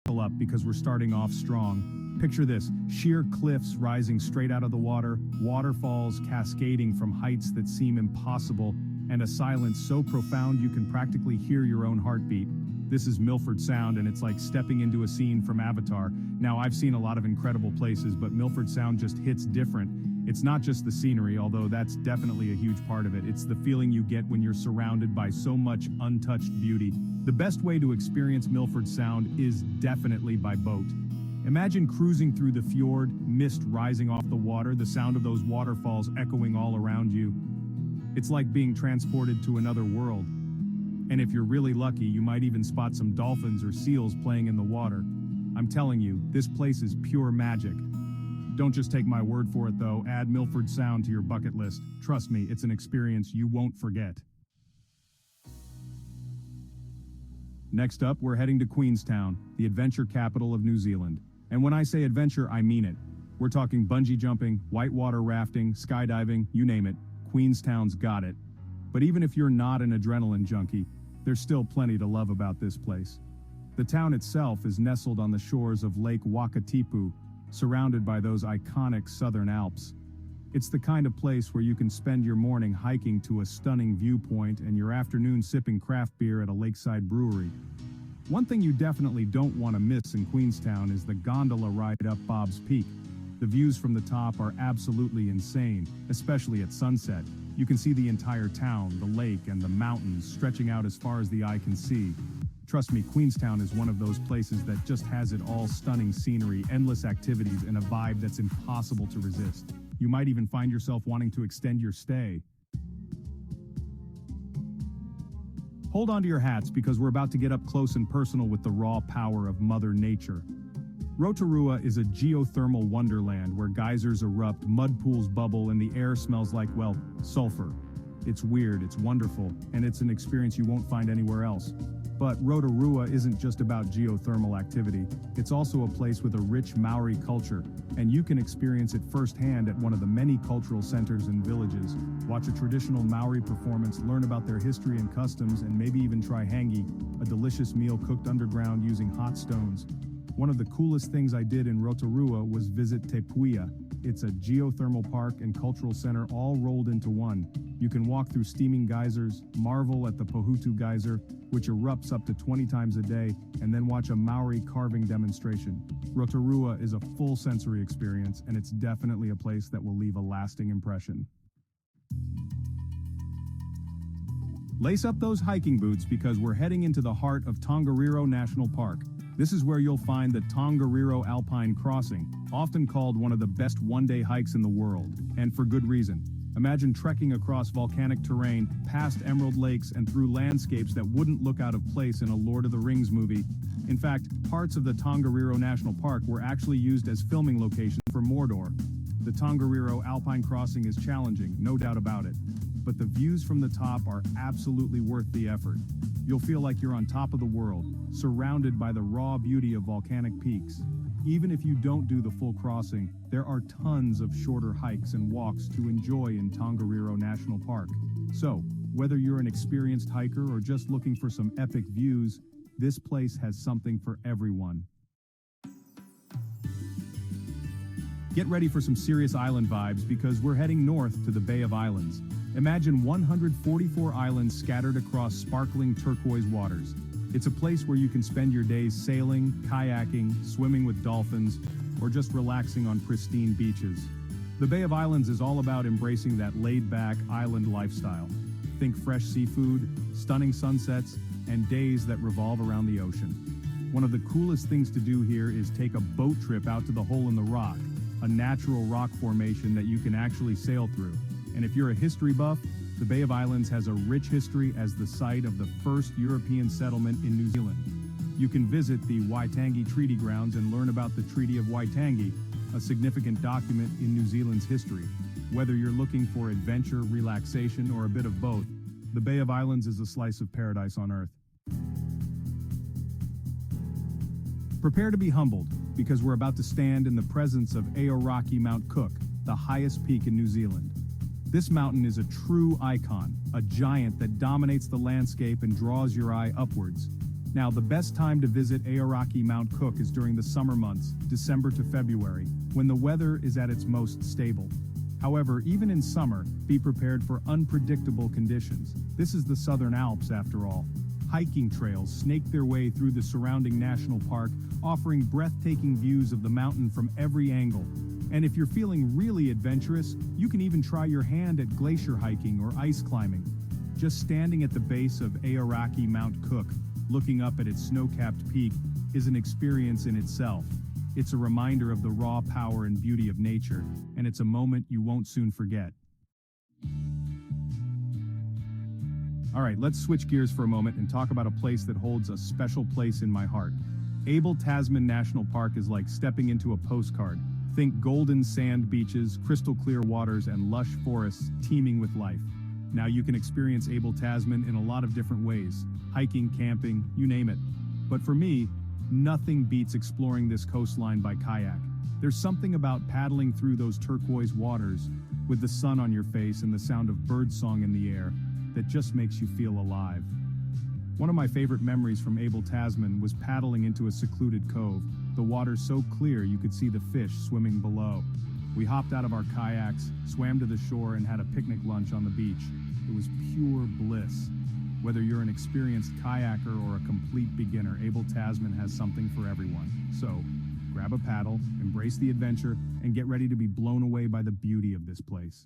Buckle up because we're starting off strong. Picture this, sheer cliffs rising straight out of the water, waterfalls cascading from heights that seem impossible, and a silence so profound you can practically hear your own heartbeat. This is Milford Sound, and it's like stepping into a scene from Avatar. Now, I've seen a lot of incredible places, but Milford Sound just hits different. It's not just the scenery, although that's definitely a huge part of it. It's the feeling you get when you're surrounded by so much untouched beauty. The best way to experience Milford Sound is definitely by boat. Imagine cruising through the fjord, mist rising off the water, the sound of those waterfalls echoing all around you. It's like being transported to another world. And if you're really lucky, you might even spot some dolphins or seals playing in the water. I'm telling you, this place is pure magic. Don't just take my word for it though, add Milford Sound to your bucket list. Trust me, it's an experience you won't forget. Next up, we're heading to Queenstown, the adventure capital of New Zealand. And when I say adventure, I mean it. We're talking bungee jumping, whitewater rafting, skydiving, you name it. Queenstown's got it. But even if you're not an adrenaline junkie, there's still plenty to love about this place. The town itself is nestled on the shores of Lake Wakatipu, surrounded by those iconic Southern Alps. It's the kind of place where you can spend your morning hiking to a stunning viewpoint and your afternoon sipping craft beer at a lakeside brewery. One thing you definitely don't want to miss in Queenstown is the gondola ride up Bob's Peak. The views from the top are absolutely insane, especially at sunset. You can see the entire town, the lake, and the mountains stretching out as far as the eye can see. Trust me, Queenstown is one of those places that just has it all: stunning scenery, endless activities, and a vibe that's impossible to resist. You might even find yourself wanting to extend your stay. Hold on to your hats because we're about to get up close and personal with the raw power of Mother Nature. Rotorua is a geothermal wonderland where geysers erupt, mud pools bubble, and the air smells like, well, sulfur. It's weird, it's wonderful, and it's an experience you won't find anywhere else. But Rotorua isn't just about geothermal activity, it's also a place with a rich Maori culture, and you can experience it firsthand at one of the many cultural centers and villages. Watch a traditional Maori performance, learn about their history and customs, and maybe even try Hāngī, a delicious meal cooked underground using hot stones. One of the coolest things I did in Rotorua was visit Te. It's a geothermal park and cultural center all rolled into one. You can walk through steaming geysers, marvel at the Pohutu geyser, which erupts up to 20 times a day, and then watch a Maori carving demonstration. Rotorua is a full sensory experience, and it's definitely a place that will leave a lasting impression. Lace up those hiking boots because we're heading into the heart of Tongariro National Park. This is where you'll find the Tongariro Alpine Crossing, often called one of the best one-day hikes in the world, and for good reason. Imagine trekking across volcanic terrain, past emerald lakes, and through landscapes that wouldn't look out of place in a Lord of the Rings movie. In fact, parts of the Tongariro National Park were actually used as filming locations for Mordor. The Tongariro Alpine Crossing is challenging, no doubt about it, but the views from the top are absolutely worth the effort. You'll feel like you're on top of the world, surrounded by the raw beauty of volcanic peaks. Even if you don't do the full crossing, there are tons of shorter hikes and walks to enjoy in Tongariro National Park. So, whether you're an experienced hiker or just looking for some epic views, this place has something for everyone. Get ready for some serious island vibes because we're heading north to the Bay of Islands. Imagine 144 islands scattered across sparkling turquoise waters. It's a place where you can spend your days sailing, kayaking, swimming with dolphins, or just relaxing on pristine beaches. The Bay of Islands is all about embracing that laid-back island lifestyle. Think fresh seafood, stunning sunsets, and days that revolve around the ocean. One of the coolest things to do here is take a boat trip out to the Hole in the Rock, a natural rock formation that you can actually sail through. And if you're a history buff, the Bay of Islands has a rich history as the site of the first European settlement in New Zealand. You can visit the Waitangi Treaty Grounds and learn about the Treaty of Waitangi, a significant document in New Zealand's history. Whether you're looking for adventure, relaxation, or a bit of both, the Bay of Islands is a slice of paradise on Earth. Prepare to be humbled, because we're about to stand in the presence of Aoraki Mount Cook, the highest peak in New Zealand. This mountain is a true icon, a giant that dominates the landscape and draws your eye upwards. Now, the best time to visit Aoraki Mount Cook is during the summer months, December to February, when the weather is at its most stable. However, even in summer, be prepared for unpredictable conditions. This is the Southern Alps, after all. Hiking trails snake their way through the surrounding national park, offering breathtaking views of the mountain from every angle. And if you're feeling really adventurous, you can even try your hand at glacier hiking or ice climbing. Just standing at the base of Aoraki Mount Cook, looking up at its snow-capped peak, is an experience in itself. It's a reminder of the raw power and beauty of nature, and it's a moment you won't soon forget. All right, let's switch gears for a moment and talk about a place that holds a special place in my heart. Abel Tasman National Park is like stepping into a postcard. Think golden sand beaches, crystal clear waters, and lush forests teeming with life. Now you can experience Abel Tasman in a lot of different ways. Hiking, camping, you name it. But for me, nothing beats exploring this coastline by kayak. There's something about paddling through those turquoise waters, with the sun on your face and the sound of birdsong in the air, that just makes you feel alive. One of my favorite memories from Abel Tasman was paddling into a secluded cove, the water so clear you could see the fish swimming below. We hopped out of our kayaks, swam to the shore, and had a picnic lunch on the beach. It was pure bliss. Whether you're an experienced kayaker or a complete beginner, Abel Tasman has something for everyone. So, grab a paddle, embrace the adventure, and get ready to be blown away by the beauty of this place.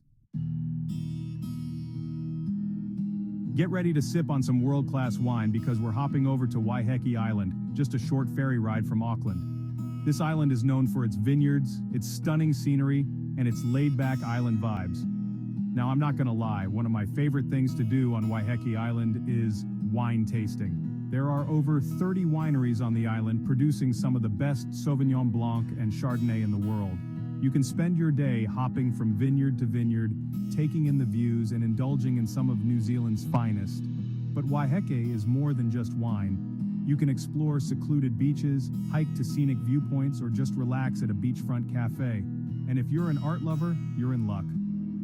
Get ready to sip on some world-class wine because we're hopping over to Waiheke Island, just a short ferry ride from Auckland. This island is known for its vineyards, its stunning scenery, and its laid-back island vibes. Now, I'm not gonna lie, one of my favorite things to do on Waiheke Island is wine tasting. There are over 30 wineries on the island producing some of the best Sauvignon Blanc and Chardonnay in the world. You can spend your day hopping from vineyard to vineyard, taking in the views and indulging in some of New Zealand's finest. But Waiheke is more than just wine. You can explore secluded beaches, hike to scenic viewpoints, or just relax at a beachfront cafe. And if you're an art lover, you're in luck.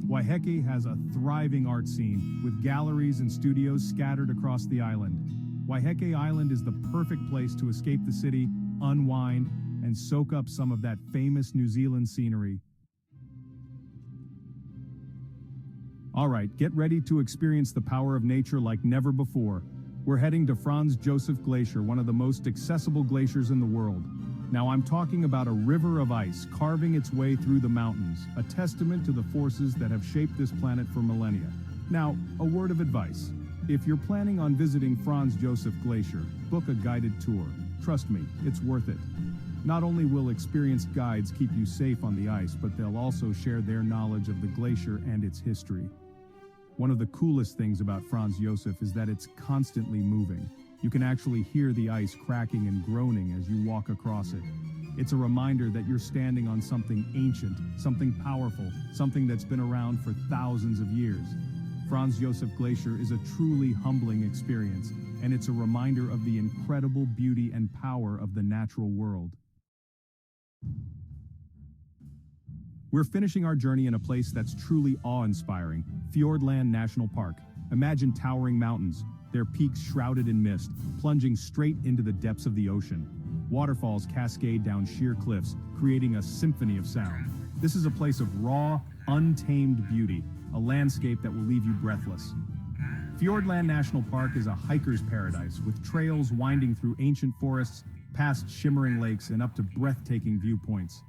Waiheke has a thriving art scene, with galleries and studios scattered across the island. Waiheke Island is the perfect place to escape the city, unwind, and soak up some of that famous New Zealand scenery. All right, get ready to experience the power of nature like never before. We're heading to Franz Josef Glacier, one of the most accessible glaciers in the world. Now, I'm talking about a river of ice carving its way through the mountains, a testament to the forces that have shaped this planet for millennia. Now, a word of advice. If you're planning on visiting Franz Josef Glacier, book a guided tour. Trust me, it's worth it. Not only will experienced guides keep you safe on the ice, but they'll also share their knowledge of the glacier and its history. One of the coolest things about Franz Josef is that it's constantly moving. You can actually hear the ice cracking and groaning as you walk across it. It's a reminder that you're standing on something ancient, something powerful, something that's been around for thousands of years. Franz Josef Glacier is a truly humbling experience, and it's a reminder of the incredible beauty and power of the natural world. We're finishing our journey in a place that's truly awe-inspiring, Fiordland National Park. Imagine towering mountains, their peaks shrouded in mist, plunging straight into the depths of the ocean. Waterfalls cascade down sheer cliffs, creating a symphony of sound. This is a place of raw, untamed beauty, a landscape that will leave you breathless. Fiordland National Park is a hiker's paradise, with trails winding through ancient forests, past shimmering lakes, and up to breathtaking viewpoints.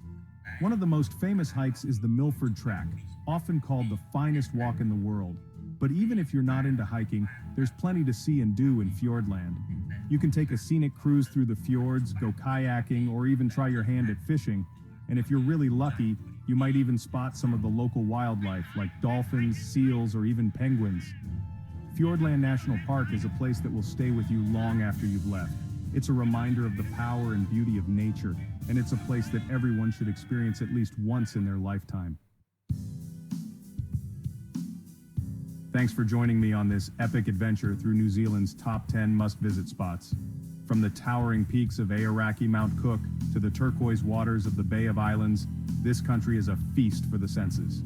One of the most famous hikes is the Milford Track, often called the finest walk in the world. But even if you're not into hiking, there's plenty to see and do in Fiordland. You can take a scenic cruise through the fjords, go kayaking, or even try your hand at fishing. And if you're really lucky, you might even spot some of the local wildlife like dolphins, seals, or even penguins. Fiordland National Park is a place that will stay with you long after you've left. It's a reminder of the power and beauty of nature, and it's a place that everyone should experience at least once in their lifetime. Thanks for joining me on this epic adventure through New Zealand's top 10 must-visit spots. From the towering peaks of Aoraki Mount Cook to the turquoise waters of the Bay of Islands, this country is a feast for the senses.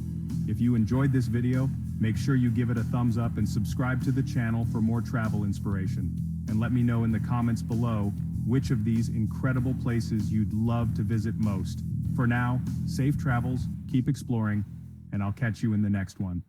If you enjoyed this video, make sure you give it a thumbs up and subscribe to the channel for more travel inspiration. and let me know in the comments below which of these incredible places you'd love to visit most. For now, safe travels, keep exploring, and I'll catch you in the next one.